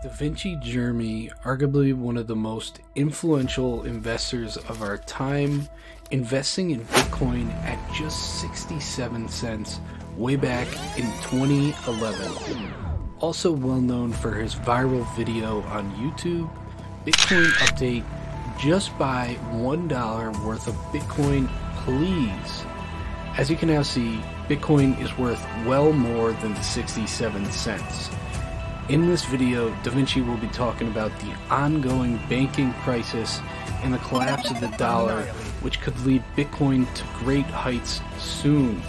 Davinci Jeremie, arguably one of the most influential investors of our time, investing in Bitcoin at just 67 cents way back in 2011. Also well known for his viral video on YouTube, Bitcoin Update, just buy $1 worth of Bitcoin, please. As you can now see, Bitcoin is worth well more than the 67 cents. In this video, Davinci will be talking about the ongoing banking crisis and the collapse of the dollar, which could lead Bitcoin to great heights soon.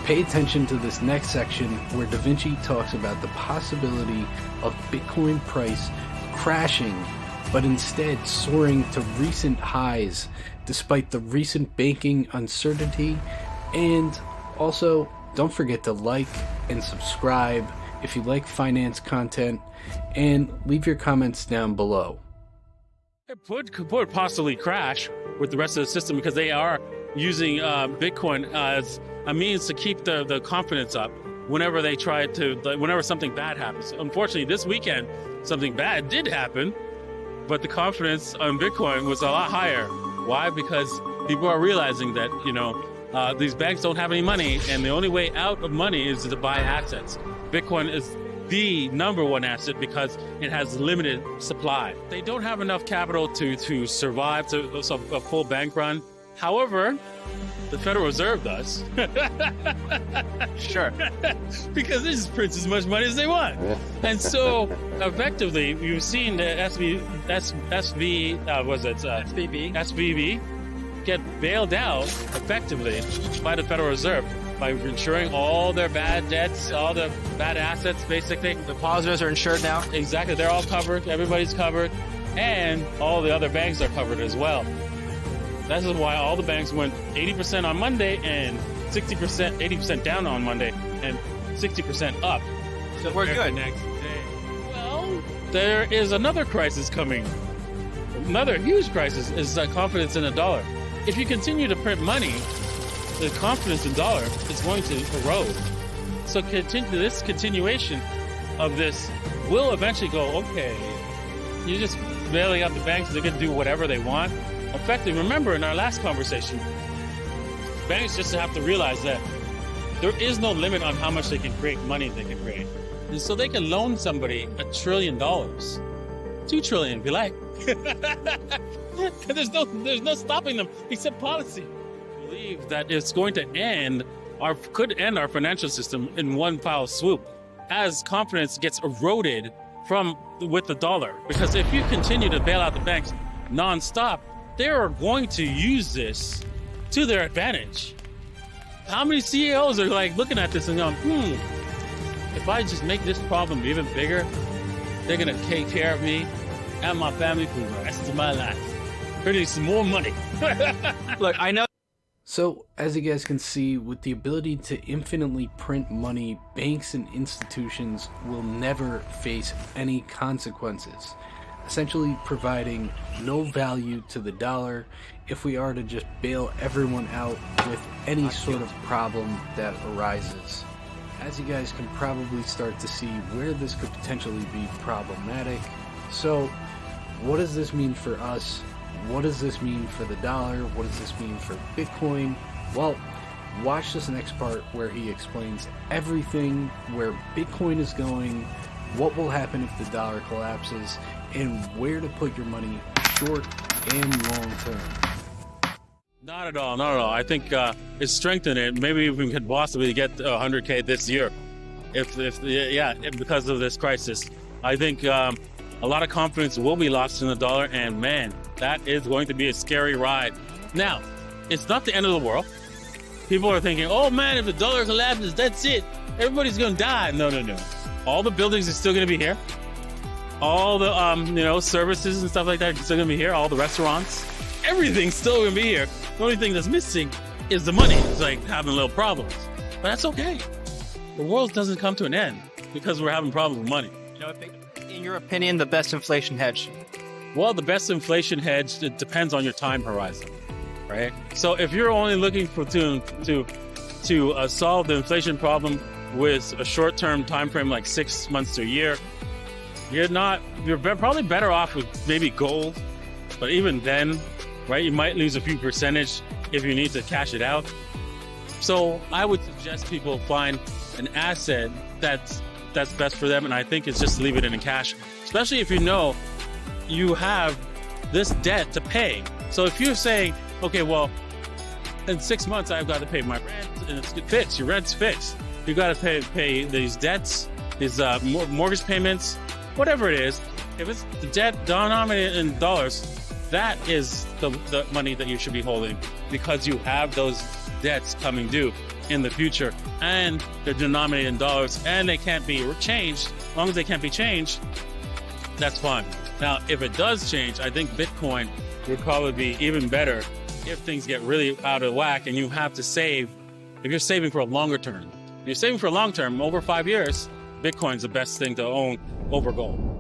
Pay attention to this next section where Davinci talks about the possibility of Bitcoin price crashing, but instead soaring to recent highs despite the recent banking uncertainty. And also, don't forget to like and subscribe if you like finance content, and leave your comments down below. It could possibly crash with the rest of the system because they are using Bitcoin as a means to keep the confidence up whenever they try to, whenever something bad happens. Unfortunately, this weekend, something bad did happen, but the confidence on Bitcoin was a lot higher. Why? Because people are realizing that, these banks don't have any money, and the only way out of money is to buy assets. Bitcoin is the #1 asset because it has limited supply. They don't have enough capital to survive a full bank run. However, the Federal Reserve does. Sure. Because they just print as much money as they want. And so, effectively, you've seen the SVB get bailed out effectively by the Federal Reserve by insuring all their bad debts, all the bad assets, basically. The depositors are insured now? Exactly. They're all covered. Everybody's covered. And all the other banks are covered as well. This is why all the banks went 80% on Monday and 80% down on Monday and 60% up. So we're good. Next day. Well, there is another crisis coming. Another huge crisis is confidence in the dollar. If you continue to print money, the confidence in dollar is going to erode. So this continuation of this will eventually go, okay, you're just bailing out the banks, they're going to do whatever they want. Effectively, remember in our last conversation, banks just have to realize that there is no limit on how much they can create, money they can create. And so they can loan somebody $1 trillion, $2 trillion, if you like. There's no stopping them except policy. I believe that it's going to could end our financial system in one foul swoop as confidence gets eroded with the dollar. Because if you continue to bail out the banks nonstop, they are going to use this to their advantage. How many CEOs are looking at this and going, if I just make this problem even bigger, they're going to take care of me and my family for the rest of my life. Produce more money. Look, I know. So, as you guys can see, with the ability to infinitely print money, banks and institutions will never face any consequences, essentially providing no value to the dollar if we are to just bail everyone out with any sort of problem that arises. As you guys can probably start to see where this could potentially be problematic. So, what does this mean for us? What does this mean for the dollar? What does this mean for Bitcoin? Well, watch this next part where he explains everything, where Bitcoin is going, what will happen if the dollar collapses, and where to put your money short and long term. Not at all. I think it's strengthened it. Maybe we could possibly get 100K this year, because of this crisis. I think a lot of confidence will be lost in the dollar, and man, that is going to be a scary ride. Now, it's not the end of the world. People are thinking, oh man, if the dollar collapses, that's it. Everybody's going to die. No. All the buildings are still going to be here. All the services and stuff like that are still going to be here. All the restaurants, everything's still going to be here. The only thing that's missing is the money. It's like having little problems, but that's okay. The world doesn't come to an end because we're having problems with money. In your opinion, the best inflation hedge? Well, the best inflation hedge, it depends on your time horizon, right? So if you're only looking to solve the inflation problem with a short-term time frame like 6 months to a year, you're probably better off with maybe gold, but even then, right, you might lose a few percentage if you need to cash it out. So I would suggest people find an asset that's best for them, and I think it's just leave it in cash, especially if you know you have this debt to pay. So if you're saying, okay, well, in 6 months I've got to pay my rent, and it's fixed, your rent's fixed. You got to pay these debts, these mortgage payments, whatever it is. If it's the debt denominated in dollars, that is the money that you should be holding, because you have those debts coming due in the future, and they're denominated in dollars, and they can't be changed. As long as they can't be changed, that's fine. Now, if it does change, I think Bitcoin would probably be even better if things get really out of whack and you have to save. If you're saving for a longer term, if you're saving for a long term, over 5 years, Bitcoin's the best thing to own over gold.